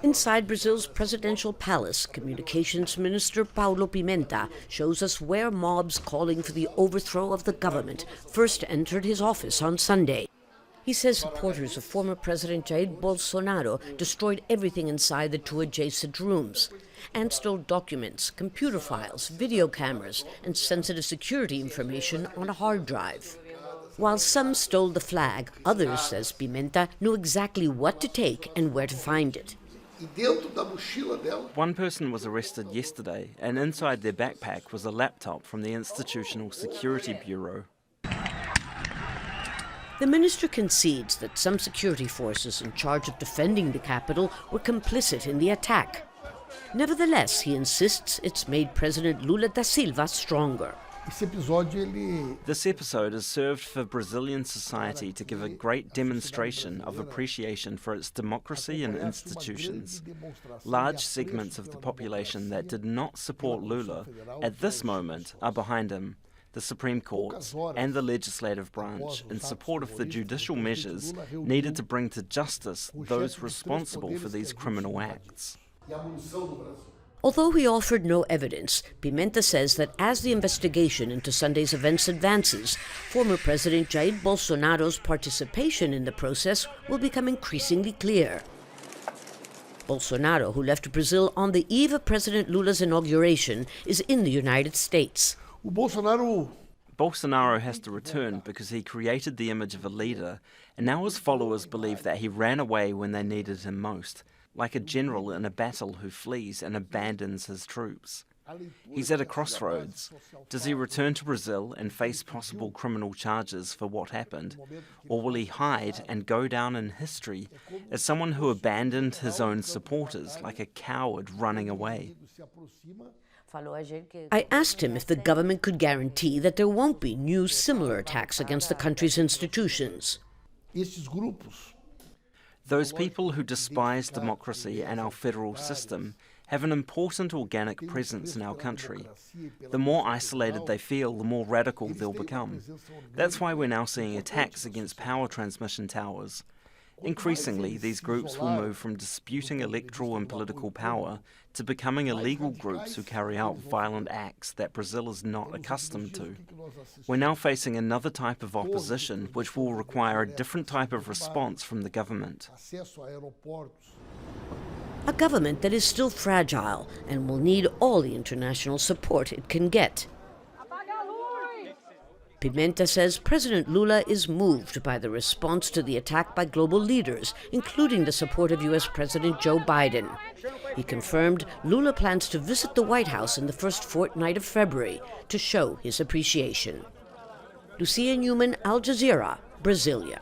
Inside Brazil's presidential palace, Communications Minister Paulo Pimenta shows us where mobs calling for the overthrow of the government first entered his office on Sunday. He says supporters of former President Jair Bolsonaro destroyed everything inside the two adjacent rooms and stole documents, computer files, video cameras, and sensitive security information on a hard drive. While some stole the flag, others, says Pimenta, knew exactly what to take and where to find it. One person was arrested yesterday, and inside their backpack was a laptop from the Institutional Security Bureau. The minister concedes that some security forces in charge of defending the capital were complicit in the attack. Nevertheless, he insists it's made President Lula da Silva stronger. This episode has served for Brazilian society to give a great demonstration of appreciation for its democracy and institutions. Large segments of the population that did not support Lula at this moment are behind him, the Supreme Court and the legislative branch, in support of the judicial measures needed to bring to justice those responsible for these criminal acts. Although he offered no evidence, Pimenta says that as the investigation into Sunday's events advances, former President Jair Bolsonaro's participation in the process will become increasingly clear. Bolsonaro, who left Brazil on the eve of President Lula's inauguration, is in the United States. Bolsonaro has to return because he created the image of a leader, and now his followers believe that he ran away when they needed him most, like a general in a battle who flees and abandons his troops. He's at a crossroads. Does he return to Brazil and face possible criminal charges for what happened? Or will he hide and go down in history as someone who abandoned his own supporters, like a coward running away? I asked him if the government could guarantee that there won't be new similar attacks against the country's institutions. Those people who despise democracy and our federal system have an important organic presence in our country. The more isolated they feel, the more radical they'll become. That's why we're now seeing attacks against power transmission towers. Increasingly, these groups will move from disputing electoral and political power to becoming illegal groups who carry out violent acts that Brazil is not accustomed to. We're now facing another type of opposition which will require a different type of response from the government. A government that is still fragile and will need all the international support it can get. Pimenta says President Lula is moved by the response to the attack by global leaders, including the support of U.S. President Joe Biden. He confirmed Lula plans to visit the White House in the first fortnight of February to show his appreciation. Lucia, Newman, Jazeera, Brasilia.